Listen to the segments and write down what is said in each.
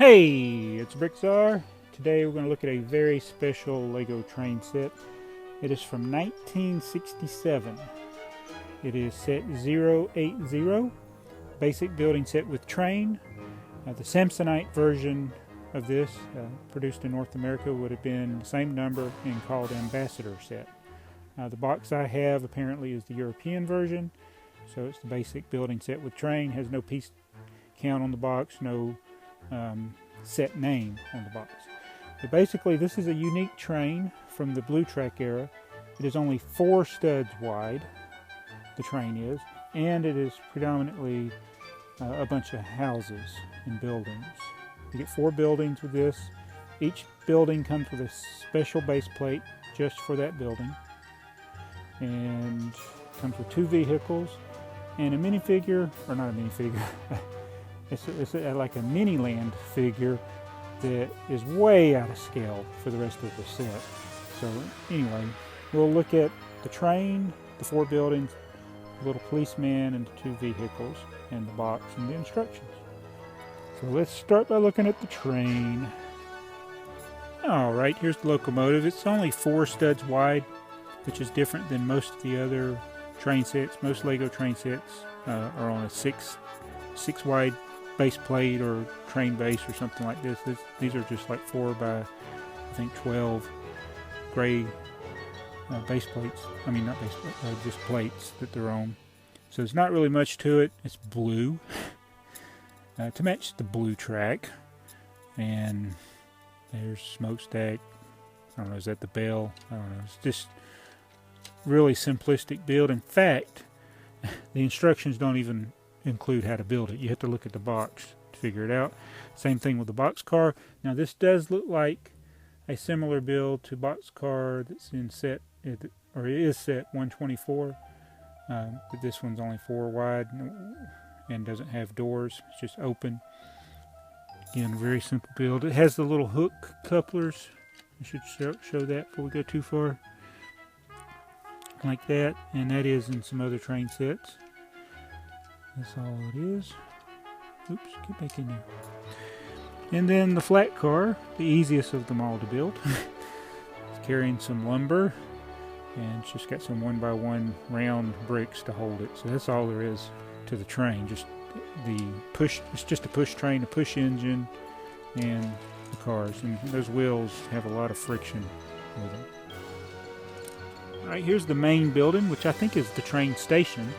Hey, it's BrickTsar. Today we're going to look at a very special Lego train set. It is from 1967. It is set 080, basic building set with train. The Samsonite version of this, produced in North America, would have been the same number and called Ambassador set. The box I have apparently is the European version, so it's the basic building set with train. Has no piece count on the box, no set name on the box. But basically this is a unique train from the Blue Track era. It is only 4 studs wide, the train is, and it is predominantly a bunch of houses and buildings. You get 4 buildings with this. Each building comes with a special base plate just for that building, and comes with 2 vehicles and a minifigure, or not a minifigure. It's like a Mini-Land figure that is way out of scale for the rest of the set. So anyway, we'll look at the train, the 4 buildings, the little policeman, and the 2 vehicles, and the box and the instructions. So let's start by looking at the train. Alright, here's the locomotive. It's only 4 studs wide, which is different than most of the other train sets. Most Lego train sets are on a 6 wide base plate or train base or something like this. These are just like 4 by I think 12 gray base plates. I mean, not base plates, just plates that they're on. So there's not really much to it. It's blue to match the Blue Track, and there's smokestack. I don't know, is that the bell? I don't know. It's just really simplistic build. In fact, the instructions don't even include how to build it. You have to look at the box to figure it out. Same thing with the boxcar. Now this does look like a similar build to boxcar that's in set, or it is set 124, but this one's only 4 wide and doesn't have doors. It's just open. Again, very simple build. It has the little hook couplers. I should show that before we go too far. Like that, and that is in some other train sets. That's all it is. Oops, get back in there. And then the flat car, the easiest of them all to build. It's carrying some lumber, and it's just got some 1x1 round bricks to hold it. So that's all there is to the train. Just the push. It's just a push train, a push engine, and the cars. And those wheels have a lot of friction with them. All right, here's the main building, which I think is the train station.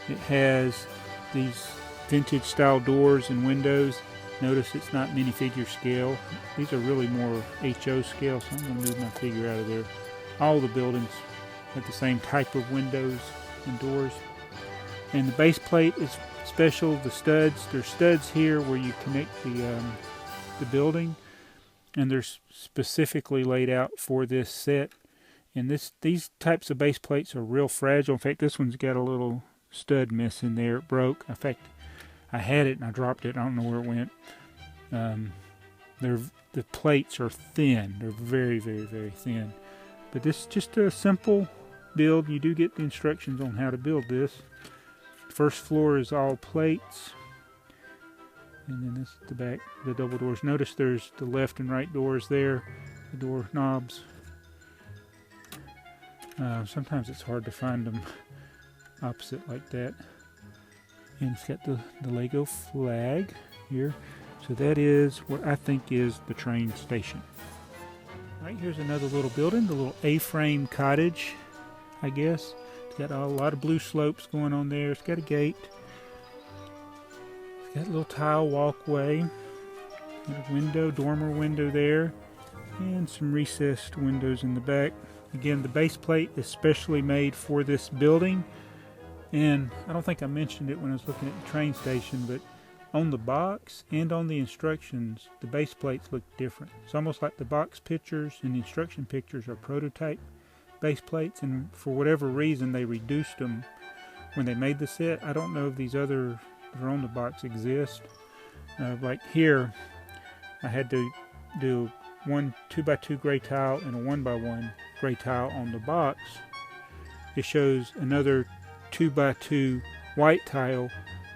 It has these vintage style doors and windows. Notice it's not minifigure scale. These are really more HO scale, so I'm going to move my figure out of there. All the buildings have the same type of windows and doors. And the base plate is special. The studs, there's studs here where you connect the building, and they're specifically laid out for this set. And these types of base plates are real fragile. In fact, this one's got a little stud missing there. It broke. In fact, I had it and I dropped it. I don't know where it went. The plates are thin. They're very, very, very thin. But this is just a simple build. You do get the instructions on how to build this. First floor is all plates. And then this is the back, the double doors. Notice there's the left and right doors there. The door knobs. Sometimes it's hard to find them opposite like that. And it's got the Lego flag here. So that is what I think is the train station. Alright, here's another little building, the little A-frame cottage, I guess. It's got a lot of blue slopes going on there. It's got a gate. It's got a little tile walkway. Got a window, dormer window there. And some recessed windows in the back. Again, the base plate is specially made for this building. And I don't think I mentioned it when I was looking at the train station, but on the box and on the instructions, the base plates look different. It's almost like the box pictures and the instruction pictures are prototype base plates, and for whatever reason they reduced them when they made the set. I don't know if these other that are on the box exist. Like here, I had to do one 2x2 gray tile and a 1x1 gray tile on the box. It shows another 2x2 white tile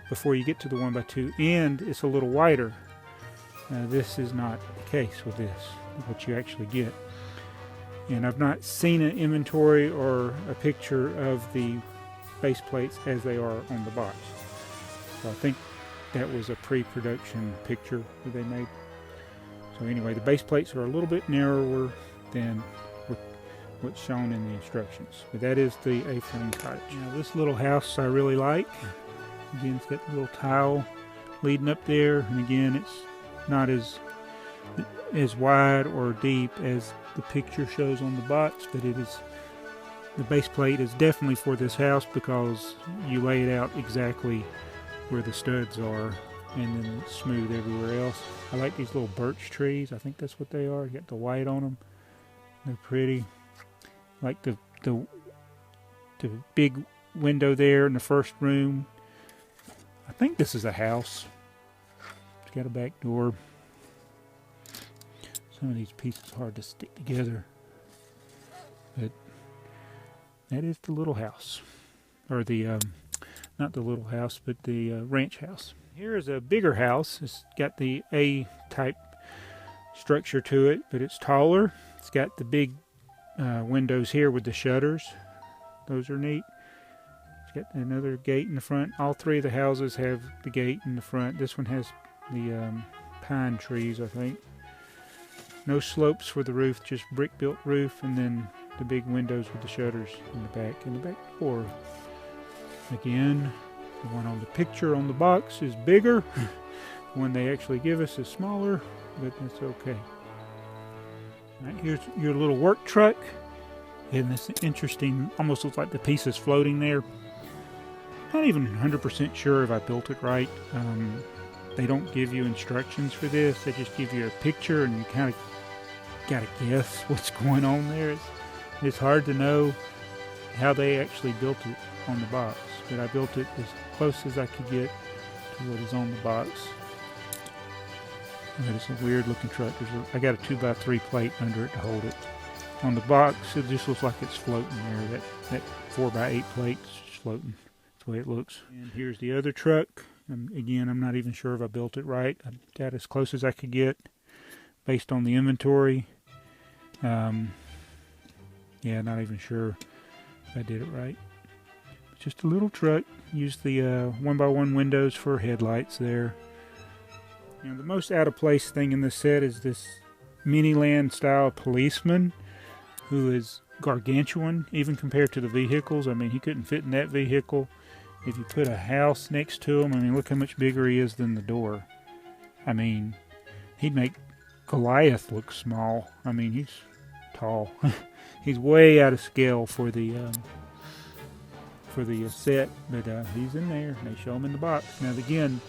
before you get to the 1x2, and it's a little wider. This is not the case with this, what you actually get. And I've not seen an inventory or a picture of the base plates as they are on the box. So I think that was a pre-production picture that they made. So anyway, the base plates are a little bit narrower than what's shown in the instructions. But that is the A-frame cottage. Now this little house I really like. Again, it's got the little tile leading up there, and again, it's not as wide or deep as the picture shows on the box, but it is, the base plate is definitely for this house because you lay it out exactly where the studs are, and then it's smooth everywhere else. I like these little birch trees. I think that's what they are. You got the white on them. They're pretty. Like the big window there in the first room. I think this is a house. It's got a back door. Some of these pieces hard to stick together, but that is the little house, or the not the little house, but the ranch house. Here is a bigger house. It's got the A-type structure to it, but it's taller. It's got the big windows here with the shutters. Those are neat. It's got another gate in the front. All three of the houses have the gate in the front. This one has the pine trees, I think. No slopes for the roof, just brick-built roof, and then the big windows with the shutters in the back, and the back door. Again, the one on the picture on the box is bigger. The one they actually give us is smaller, but that's okay. Right, here's your little work truck, and this interesting, almost looks like the piece is floating there. Not even 100% sure if I built it right. They don't give you instructions for this. They just give you a picture, and you kind of got to guess what's going on there. It's hard to know how they actually built it on the box, but I built it as close as I could get to what is on the box. But it's a weird looking truck. I got a 2x3 plate under it to hold it. On the box, it just looks like it's floating there. That 4x8 plate is just floating. That's the way it looks. And here's the other truck. Again, I'm not even sure if I built it right. I got as close as I could get based on the inventory. Yeah, not even sure if I did it right. It's just a little truck. Use the 1x1 windows for headlights there. Now, the most out of place thing in this set is this Miniland style Policeman, who is gargantuan even compared to the vehicles. I mean, he couldn't fit in that vehicle. If you put a house next to him, I mean, look how much bigger he is than the door. I mean, he'd make Goliath look small. I mean, he's tall. He's way out of scale for the set, but he's in there. They show him in the box. Now, again,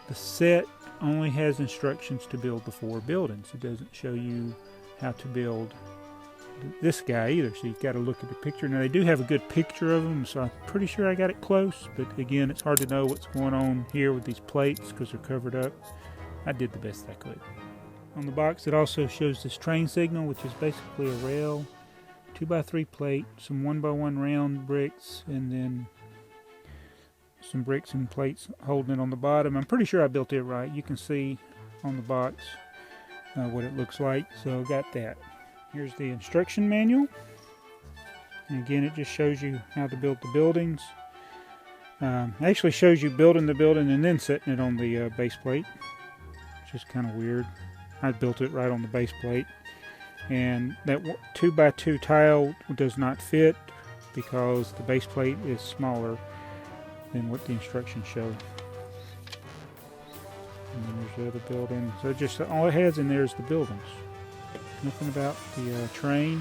the set only has instructions to build the 4 buildings. It doesn't show you how to build this guy either, so you've got to look at the picture. Now, they do have a good picture of him, so I'm pretty sure I got it close, but again, it's hard to know what's going on here with these plates because they're covered up. I did the best I could. On the box, it also shows this train signal, which is basically a rail, 2x3 plate, some 1x1 round bricks, and then some bricks and plates holding it on the bottom. I'm pretty sure I built it right. You can see on the box what it looks like, so I got that. Here's the instruction manual. And again, it just shows you how to build the buildings. Actually shows you building the building and then setting it on the base plate, which is kind of weird. I built it right on the base plate. And that 2x2 tile does not fit because the base plate is smaller than what the instructions show. And then there's the other building. So just all it has in there is the buildings. Nothing about the train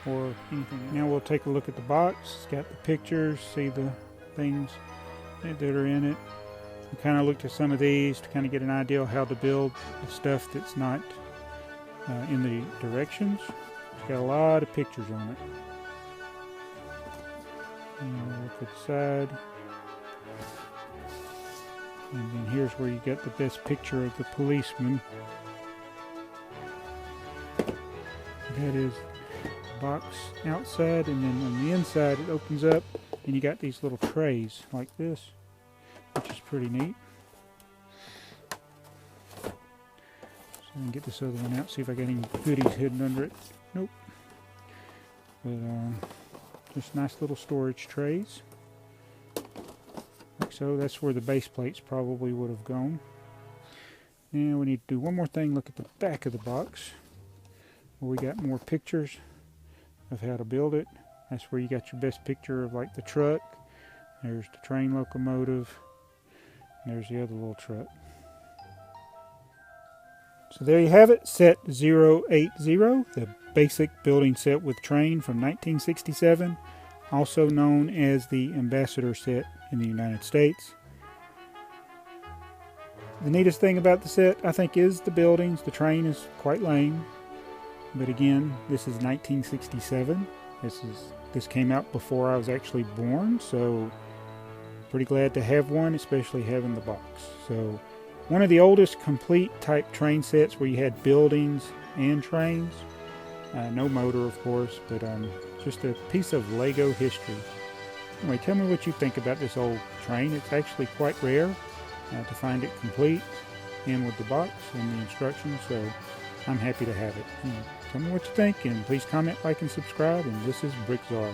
or anything. Now we'll take a look at the box. It's got the pictures, see the things that are in it. We kind of looked at some of these to kind of get an idea of how to build the stuff that's not in the directions. It's got a lot of pictures on it. And we'll look at the side. And then here's where you get the best picture of the policeman. That is the box outside, and then on the inside it opens up and you got these little trays like this, which is pretty neat. And get this other one out, see if I got any goodies hidden under it. Nope. But just nice little storage trays. Like so, that's where the base plates probably would have gone. And we need to do one more thing, look at the back of the box, where we got more pictures of how to build it. That's where you got your best picture of like the truck. There's the train locomotive. And there's the other little truck. So there you have it, set 080, the basic building set with train from 1967, also known as the Ambassador set in the United States. The neatest thing about the set, I think, is the buildings. The train is quite lame, but again, this is 1967. This came out before I was actually born, so pretty glad to have one, especially having the box. So one of the oldest complete type train sets where you had buildings and trains. No motor, of course, but just a piece of Lego history. Anyway, tell me what you think about this old train. It's actually quite rare to find it complete and with the box and the instructions, so I'm happy to have it. Tell me what you think, and please comment, like, and subscribe. And this is BrickTsar.